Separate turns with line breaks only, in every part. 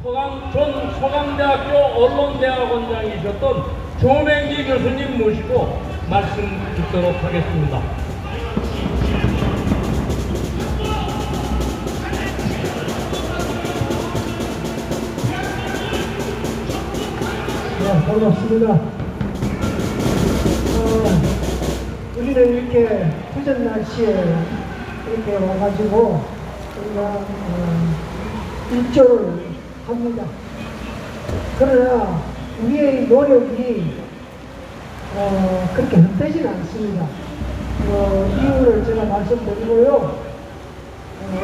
전 서강대학교 언론대학원장이셨던 조맹기 교수님 모시고 말씀 듣도록 하겠습니다.
네, 반갑습니다. 우리는 이렇게 후전 날씨에 이렇게 와가지고 우리가 일조를 합니다. 그러나 우리의 노력이 그렇게 헛되지는 않습니다. 이유를 제가 말씀드리고요.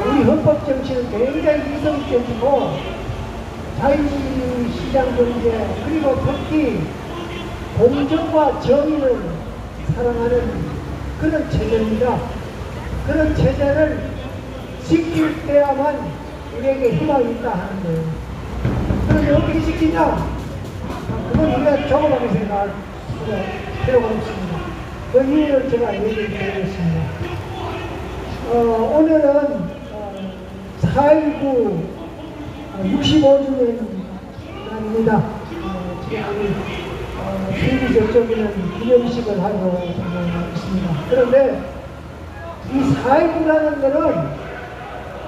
우리 헌법 정치는 굉장히 이성적이고 자유시장 경제 그리고 특히 공정과 정의를 사랑하는 그런 체제입니다. 그런 체제를 지킬 때야만 우리에게 희망이 있다 하는 거예요. 그런데 어떻게 지키냐? 그건 우리가 조그맣게 생각할 필요가 없습니다. 그 이유를 제가 얘기해 드리겠습니다. 오늘은 4.19 65주년 날입니다. 지금 우리 TV 저쪽에는 기념식을 하고 있습니다. 그런데 이 4.19라는 것은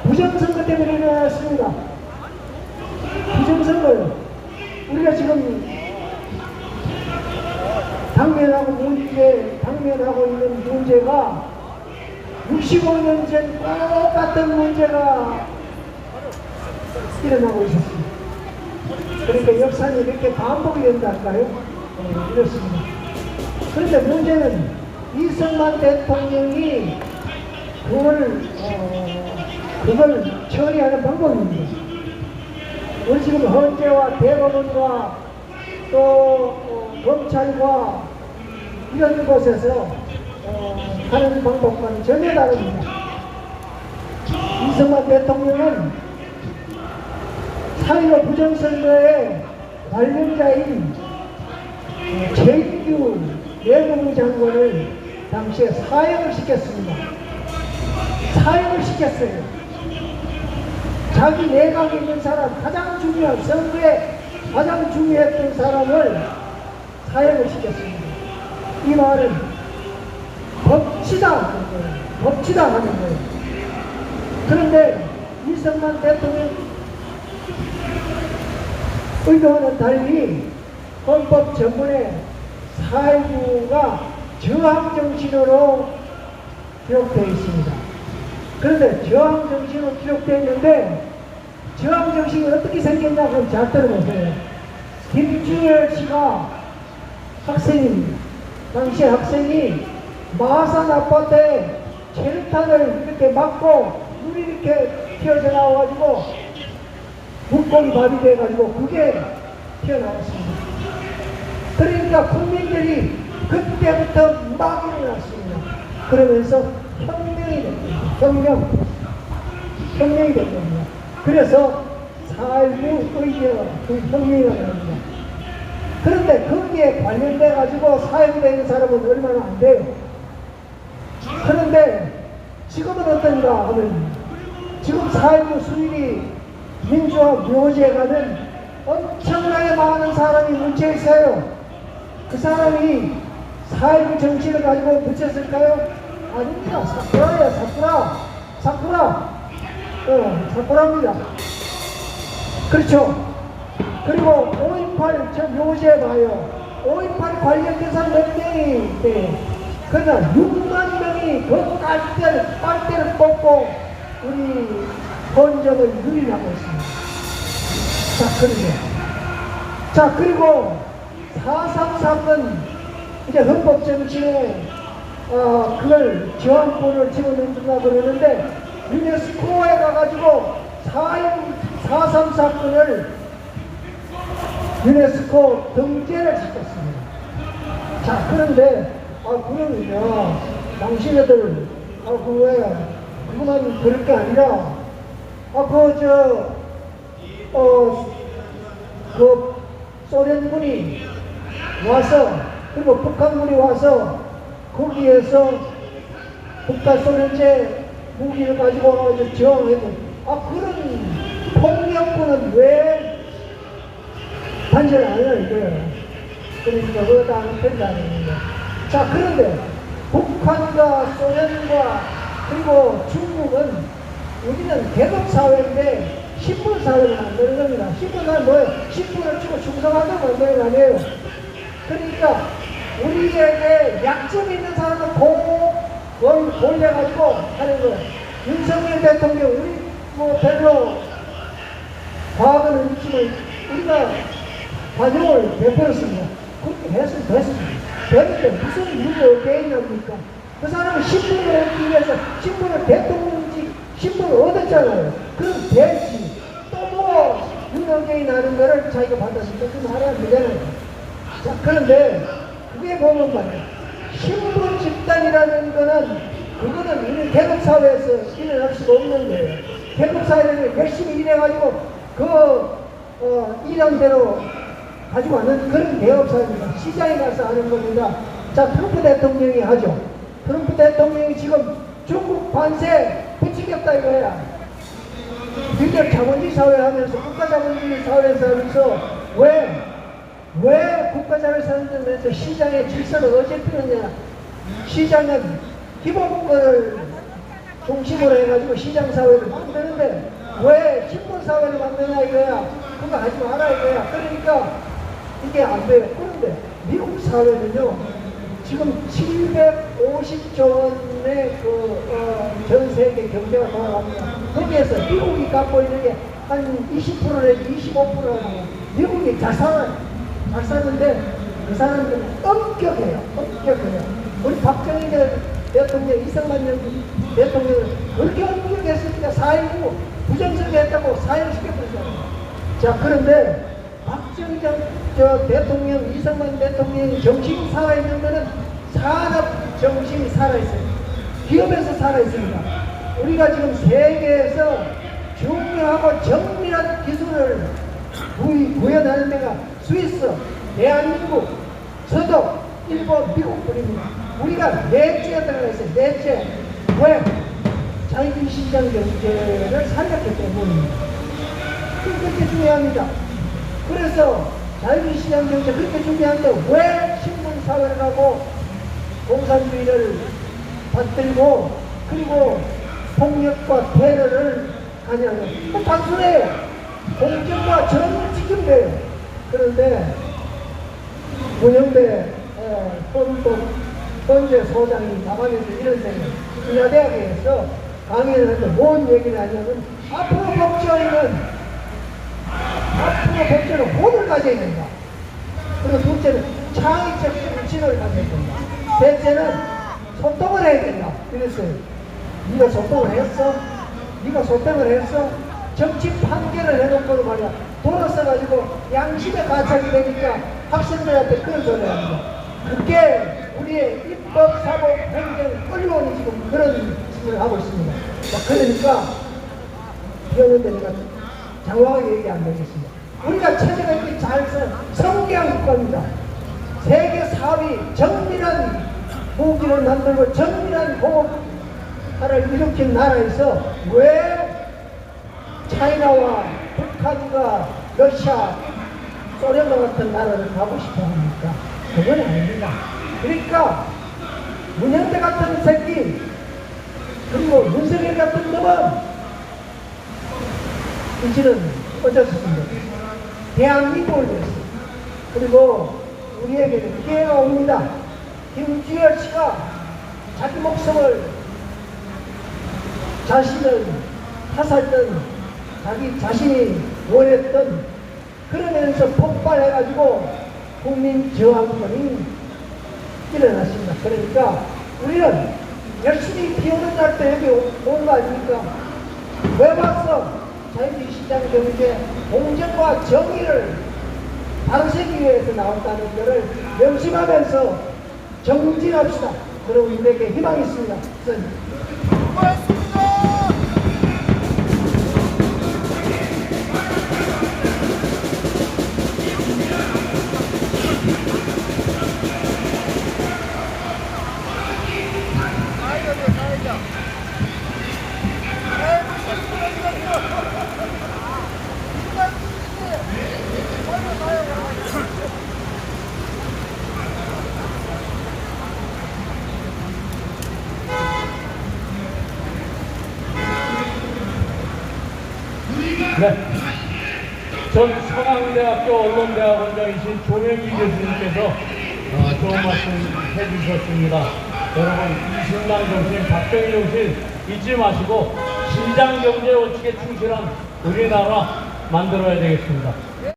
부정선거 때문에 일어났습니다. 부정선거 우리가 지금 당면하고 있는 문제가 65년 전 똑같은 문제가 일어나고 있었습니다. 그러니까 역사는 이렇게 반복이 된달까요? 이렇습니다. 그런데 문제는 이승만 대통령이 그걸 처리하는 방법입니다. 우리 지금 헌재와 대법원과 또 검찰과 이런 곳에서 하는 방법과는 전혀 다릅니다. 이승만 대통령은 4.15 부정선거의 관련자인 최인규 내무부 장관을 당시에 사형을 시켰습니다. 사형을 시켰어요. 자기 내각에 있는 사람, 가장 중요한 선거에 가장 중요했던 사람을 사형을 시켰습니다. 이 말은 법치다 하는 거예요. 법치다 하는 거예요. 그런데 이승만 대통령 의도와는 달리 헌법 전문에 4.19가 저항정신으로 기록되어 있습니다. 그런데 저항정신으로 기록되어 있는데 저항정신이 어떻게 생겼냐 그럼 잘 들어보세요. 김주열 씨가 학생입니다. 당시 학생이 마산 아파트에 체류탄을 이렇게 맞고 물이 이렇게 튀어져 나와가지고 물고기 밥이 돼가지고 그게 튀어나왔습니다. 그러니까 국민들이 그때부터 막 일어났습니다. 그러면서 혁명이 됩니다. 혁명이 됩니다. 그래서 4.19 의제가 그 혁명이 됩니다. 그런데 거기에 관련돼 가지고 사용되는 사람은 얼마나 안 돼요. 그런데 지금은 어떤가 하면 지금 4.19 수일이 민주화 묘지에 가면 엄청나게 많은 사람이 뭉쳐 있어요. 그 사람이 4.19 정치를 가지고 붙였을까요? 아닙니다. 사쿠라예요. 사쿠라. 사쿠라입니다. 그렇죠. 그리고 5.18 저 묘지에 봐요. 5.18 관련된 사람 몇 명이 돼요. 그러나 6만 명이 그 빨대를 뽑고 우리 헌정을 유린하고 있습니다. 자, 그리고 4.3 사건 이제 헌법 정치에 그걸 저항권을 집어넣는다고 그러는데 유네스코에 가가지고 4.3 사건을 유네스코 등재를 시켰습니다. 자, 그런데 그러면요 당신네들 그만 그럴 게 아니라 그 소련군이 와서 그리고 북한군이 와서 거기에서 북한소련제 무기를 가지고 와서 저항해도 그런 폭력군은 왜 단절 안 해요, 이거요. 그러니까 그거 안 된다는 거예요. 자, 그런데 북한과 소련과 그리고 중국은 우리는 계급사회인데 신분사회를 만드는 겁니다. 신분사회 뭐예요? 신분을 주고 충성하는 만드는 거 아니에요. 그러니까 우리에게 약점이 있는 사람은 꼭 돌려가지고 하는 거예요. 윤석열 대통령 우리 뭐 별로 과거는 있지만 우리가 관용을 베풀었습니다. 그렇게 했으면 됐습니다. 그런데 무슨 이유가 어디에 있습니까? 그 사람은 신분을 얻기 위해서 신분을 대통령직 신분을 얻었잖아요. 그럼 되지. 또 뭐 윤석열이 나는 거를 자기가 받았으니까 그럼 하라면 되잖아요. 자, 그런데 그게 보면 말이야. 신분 집단이라는 거는 그거는 우리 계급사회에서 일어날 수가 없는 거예요. 계급사회는 열심히 일해가지고 일한 대로 가지고 왔는 그런 계급사회입니다. 시장에 가서 하는 겁니다. 자, 트럼프 대통령이 하죠. 트럼프 대통령이 지금 중국 관세 부추겼다 이거야. 비교 자본주의 사회 하면서 국가 자본주의 사회에서 하면서 왜 국가 자본주의에서 시장의 질서를 어지르느냐. 시장은 기본권을 중심으로 해가지고 시장사회를 만드는데 왜 신분사회를 만드냐 이거야. 그거 하지 마라 이거야. 그러니까 이게 안 돼요. 그런데 미국 사회는요. 지금 750조 원의 전 세계 경제가 돌아갑니다. 거기에서 미국이 갖고 있는 게 한 20% 내지 25%라고. 미국이 잘 사는데 그 사람들은 엄격해요. 우리 박정희 대통령, 이승만 대통령은 그렇게 엄격했으니까 4.19 부정선거했다고 사형시켜버렸잖아요. 자, 그런데 박정희 대통령, 이승만 대통령이 정신이 살아있는 거는 산업 정신이 살아있어요. 기업에서 살아있습니다. 우리가 지금 세계에서 중요하고 정밀한 기술을 구현하는 데가 스위스, 대한민국, 서독, 일본, 미국뿐입니다. 우리가 넷째에 들어가 있어요. 넷째. 왜? 자유시장 경제를 살렸기 때문입니다. 그렇게 중요합니다. 그래서 자유시장 경제 그렇게 중요한데 왜 신분사회를 하고 공산주의를 받들고 그리고 폭력과 테러를 하냐면 단순해요. 공정과 정의를 지키면 돼요. 그런데 문영배 헌재 소장이 나방에서 이런 생각 인하대학에서 강의를 하는데 뭔 얘기를 하냐면 앞으로 법조인은 혼을 가져야 된다. 그리고 둘째는 창의적 정신을 가져야 된다. 셋째는 소통을 해야 된다. 그랬어요. 네가 소통을 했어? 정치 판결을 해놓고도 말이야. 돌아서가지고 양심의 가책이 되니까 학생들한테 그런 소리 합니다. 그게 우리의 입법, 사법, 행정, 언론이 지금 그런 짓을 하고 있습니다. 자, 그러니까 그런데 내가 장황하게 얘기 안 되겠습니다. 우리가 체제가 이렇게 잘 성대한 국가입니다. 세계 4위 정밀한 무기를 만들고 정밀한 공업화를 일으킨 나라에서 왜 차이나와 북한과 러시아, 소련과 같은 나라를 가고 싶어 합니까? 그건 아닙니다. 그러니까 문현대 같은 새끼 그리고 윤석열 같은 놈은 이제는 어쩔 수 없습니다. 대한민국을 위해서 그리고 우리에게는 기회가 옵니다. 김주열 씨가 자기 목숨을 자신을 타살던 자기 자신이 원했던 그러면서 폭발해가지고 국민 저항권이 일어났습니다. 그러니까 우리는 열심히 비 오는 날 때 여기 온 거 아닙니까? 왜 왔어? 자유시장 경제 공정과 정의를 바로세기 위해서 나온다는 것을 명심하면서 정진합시다. 그럼 우리에게 희망이 있습니다.
Thank you.
네. 전 서강대학교 언론대학원장이신 조명기 교수님께서 좋은 말씀 해주셨습니다. 여러분, 이승만 정신, 박정희 정신 잊지 마시고 시장경제 원칙에 충실한 우리나라 만들어야 되겠습니다.